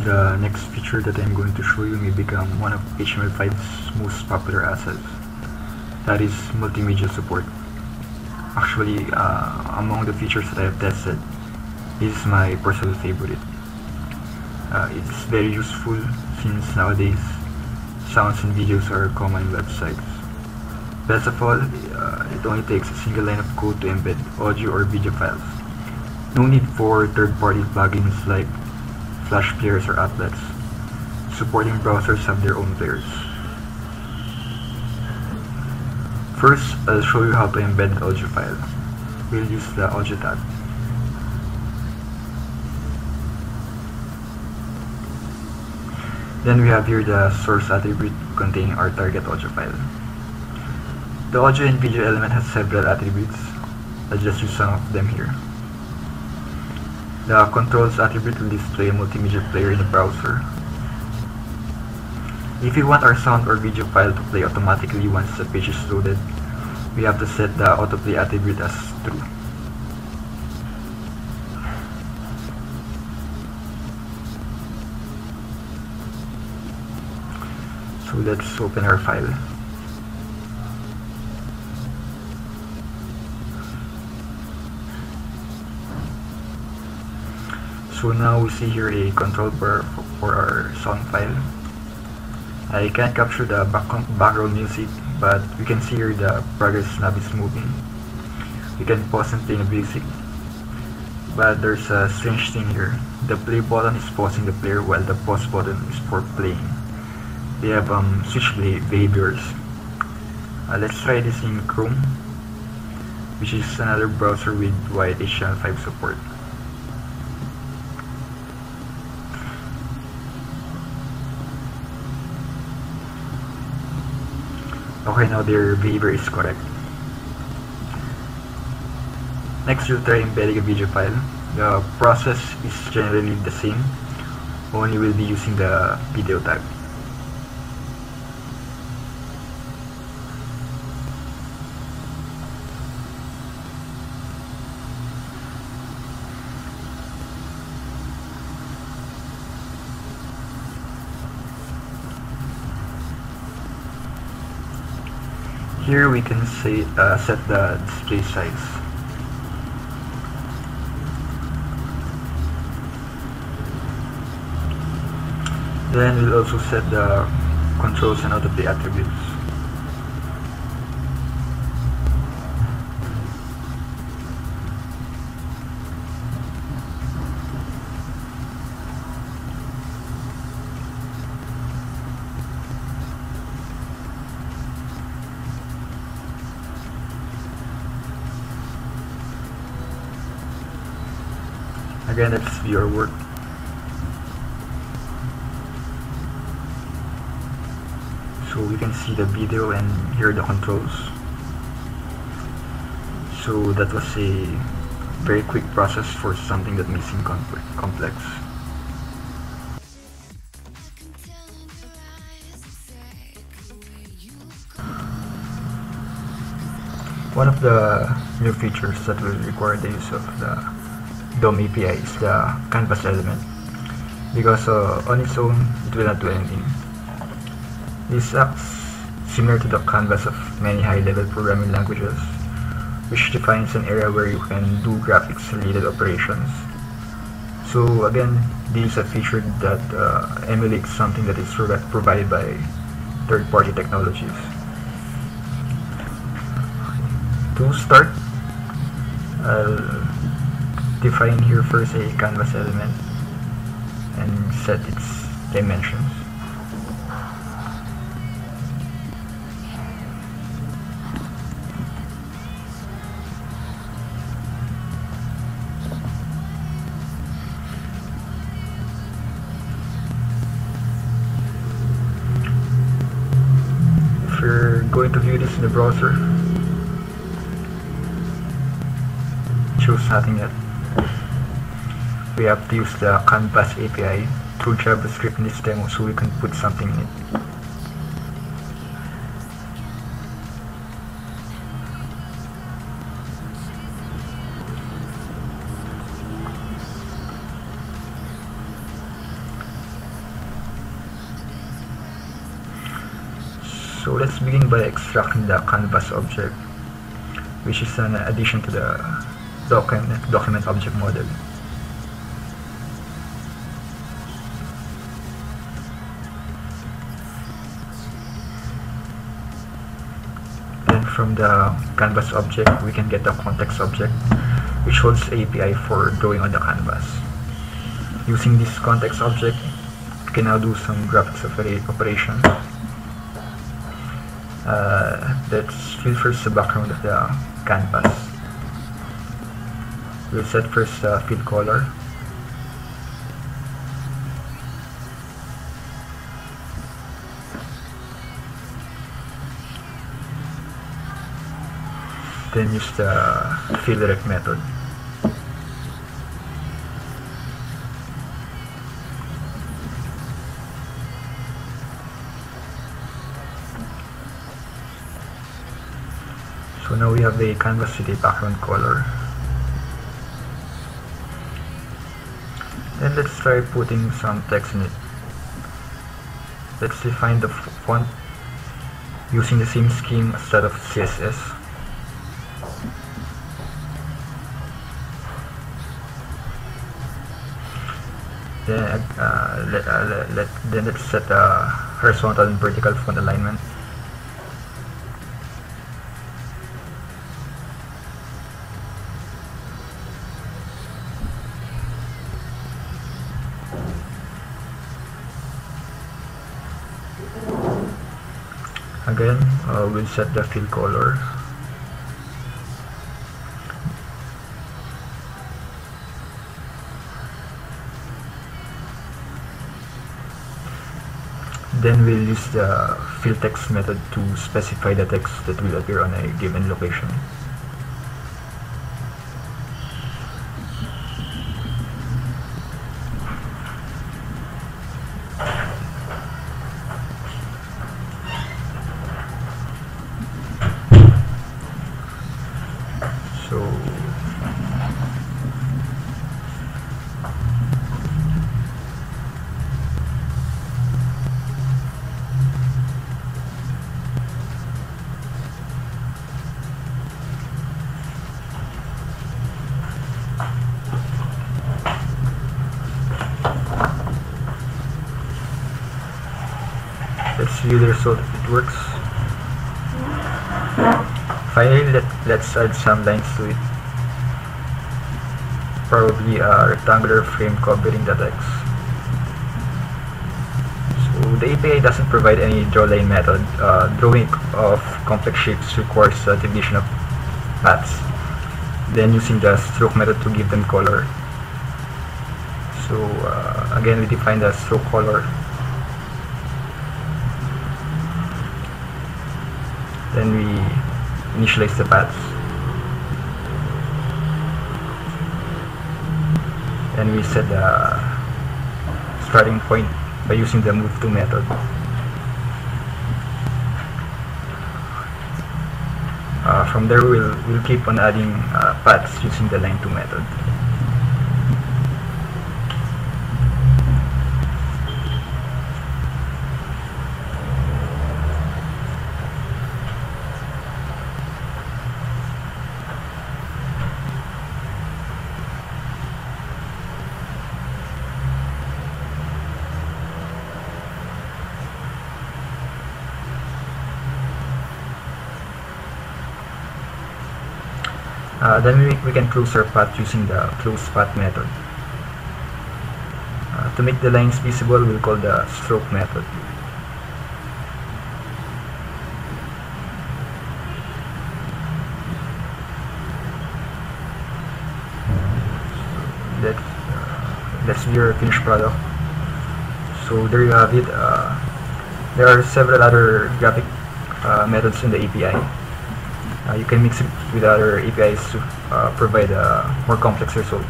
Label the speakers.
Speaker 1: The next feature that I'm going to show you may become one of HTML5's most popular assets. That is multimedia support. Actually, among the features that I have tested, this is my personal favorite. It's very useful since nowadays sounds and videos are common in websites. Best of all, it only takes a single line of code to embed audio or video files. No need for third-party plugins like Flash players or applets. Supporting browsers have their own players. First, I'll show you how to embed an audio file. We'll use the Audio tab. Then we have here the source attribute containing our target audio file. The audio and video element has several attributes. I'll just use some of them here. The controls attribute will display a multimedia player in the browser. If we want our sound or video file to play automatically once the page is loaded, we have to set the autoplay attribute as true. So let's open our file. So now we see here a control bar for our sound file. I can't capture the background music, but we can see here the progress knob is moving. We can pause and play the music. But there's a strange thing here. The play button is pausing the player while the pause button is for playing. They have switch behaviors. Let's try this in Chrome, which is another browser with wide HTML5 support. Okay, now their behavior is correct. Next, we'll try embedding a video file. The process is generally the same, only we'll be using the video tag. Here we can say, set the display size. Then we'll also set the controls and autoplay attributes. Again, let's view our work. So we can see the video and hear the controls. So that was a very quick process for something that may seem complex. One of the new features that will require the use of the DOM API is the canvas element, because on its own it will not do anything. This acts similar to the canvas of many high-level programming languages, which defines an area where you can do graphics-related operations. So again, this is a feature that emulates something that is provided by third-party technologies. To start, I'll define here first a canvas element and set its dimensions. If you're going to view this in the browser, it shows nothing yet. We have to use the Canvas API through JavaScript in this demo so we can put something in it. So let's begin by extracting the canvas object, which is an addition to the document object model. Then from the canvas object, we can get the context object, which holds API for drawing on the canvas. Using this context object, we can now do some graphics operations. Let's fill first the background of the canvas. We'll set first the fill color. Then use the fill direct method. So now we have the canvas with a background color. Then let's try putting some text in it. Let's define the font using the same scheme as that of CSS. Then let's set the horizontal and vertical font alignment. Again, we'll set the fill color. Then we'll use the fill text method to specify the text that will appear on a given location. Let's view the result if it works. Finally, let's add some lines to it. Probably a rectangular frame covering the text. So the API doesn't provide any drawline method. Drawing of complex shapes requires the definition of paths, then using the stroke method to give them color. So again, we define the stroke color. Then we initialize the paths, and we set the starting point by using the move to method. From there, we'll keep on adding paths using the line to method. Then we can close our path using the close path method. To make the lines visible, we'll call the stroke method. Let's view our finished product. So there you have it. There are several other graphic methods in the API. You can mix it with other APIs to provide more complex results.